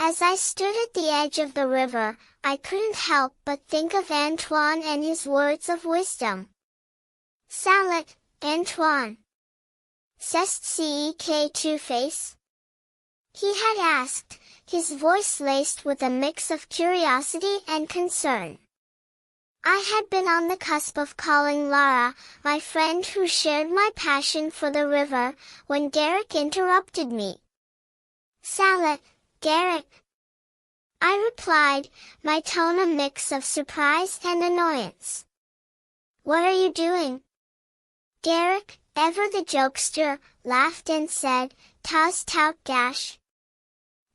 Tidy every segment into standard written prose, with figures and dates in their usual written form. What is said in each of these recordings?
As I stood at the edge of the river, I couldn't help but think of Antoine and his words of wisdom. Salut, Antoine. C'est Two-Face? He had asked, his voice laced with a mix of curiosity and concern. I had been on the cusp of calling Lara, my friend who shared my passion for the river, when Garrick interrupted me. Salut, Garrick. I replied, my tone a mix of surprise and annoyance. What are you doing? Garrick, ever the jokester, laughed and said, Tas tout gash.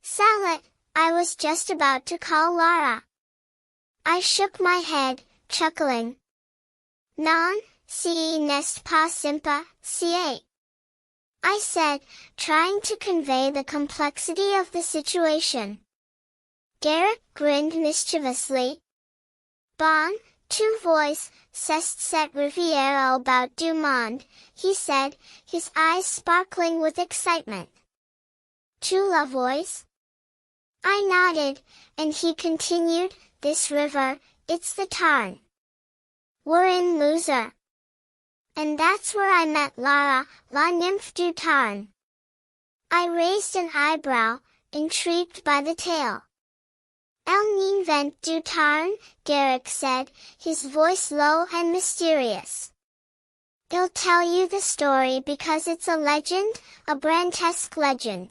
Salut, I was just about to call Lara. I shook my head, chuckling. Non, n'est pas sympa, ca. I said, trying to convey the complexity of the situation. Garrick grinned mischievously. Bon, tu vois, c'est cette rivière au bout du monde, he said, his eyes sparkling with excitement. Tu la vois? I nodded, and he continued, this river, it's the Tarn. We're in Loser. And that's where I met Lara, la nymphe du Tarn. I raised an eyebrow, intrigued by the tale. Elle n'invente du Tarn, Garrick said, his voice low and mysterious. I'll tell you the story because it's a legend, a Brantesque legend.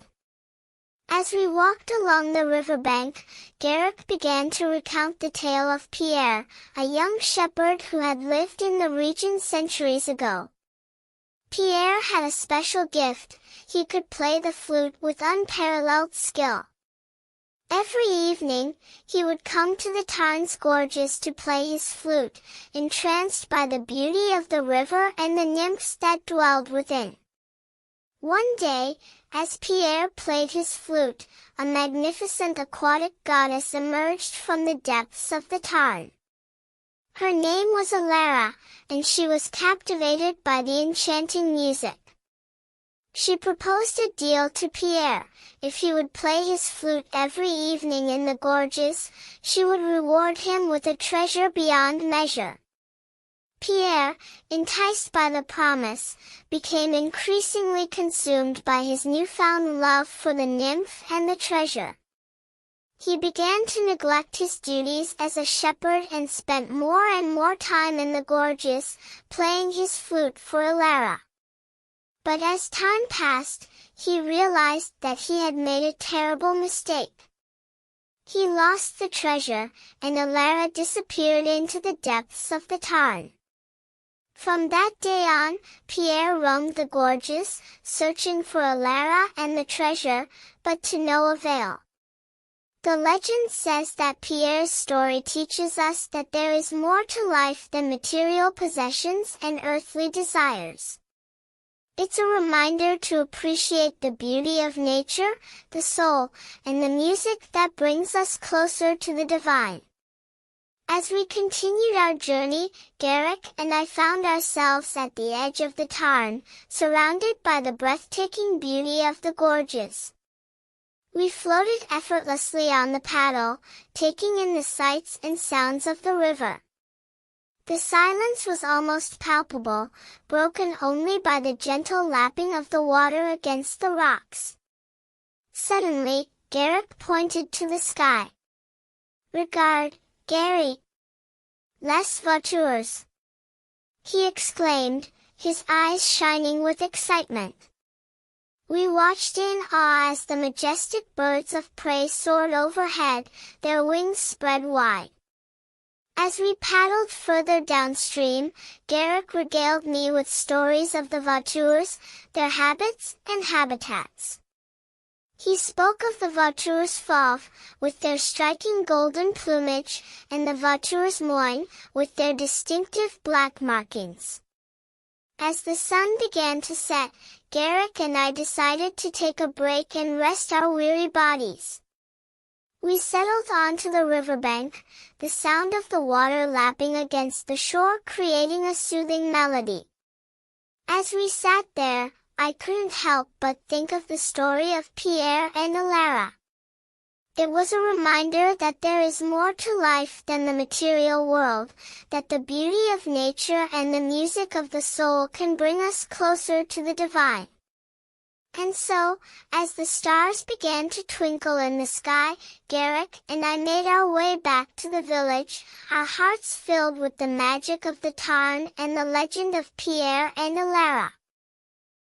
As we walked along the riverbank, Garrick began to recount the tale of Pierre, a young shepherd who had lived in the region centuries ago. Pierre had a special gift, he could play the flute with unparalleled skill. Every evening, he would come to the Tarn's gorges to play his flute, entranced by the beauty of the river and the nymphs that dwelled within. One day, as Pierre played his flute, a magnificent aquatic goddess emerged from the depths of the Tarn. Her name was Alara, and she was captivated by the enchanting music. She proposed a deal to Pierre. If he would play his flute every evening in the gorges, she would reward him with a treasure beyond measure. Pierre, enticed by the promise, became increasingly consumed by his newfound love for the nymph and the treasure. He began to neglect his duties as a shepherd and spent more and more time in the gorges, playing his flute for Alara. But as time passed, he realized that he had made a terrible mistake. He lost the treasure, and Alara disappeared into the depths of the Tarn. From that day on, Pierre roamed the gorges, searching for Alara and the treasure, but to no avail. The legend says that Pierre's story teaches us that there is more to life than material possessions and earthly desires. It's a reminder to appreciate the beauty of nature, the soul, and the music that brings us closer to the divine. As we continued our journey, Garrick and I found ourselves at the edge of the Tarn, surrounded by the breathtaking beauty of the gorges. We floated effortlessly on the paddle, taking in the sights and sounds of the river. The silence was almost palpable, broken only by the gentle lapping of the water against the rocks. Suddenly, Garrick pointed to the sky. "Regarde, Gary! Les voitures!" he exclaimed, his eyes shining with excitement. We watched in awe as the majestic birds of prey soared overhead, their wings spread wide. As we paddled further downstream, Garrick regaled me with stories of the voitures, their habits and habitats. He spoke of the voitures fauve, with their striking golden plumage, and the voitures moine, with their distinctive black markings. As the sun began to set, Garrick and I decided to take a break and rest our weary bodies. We settled onto the riverbank, the sound of the water lapping against the shore creating a soothing melody. As we sat there, I couldn't help but think of the story of Pierre and Alara. It was a reminder that there is more to life than the material world, that the beauty of nature and the music of the soul can bring us closer to the divine. And so, as the stars began to twinkle in the sky, Garrick and I made our way back to the village, our hearts filled with the magic of the Tarn and the legend of Pierre and Alara.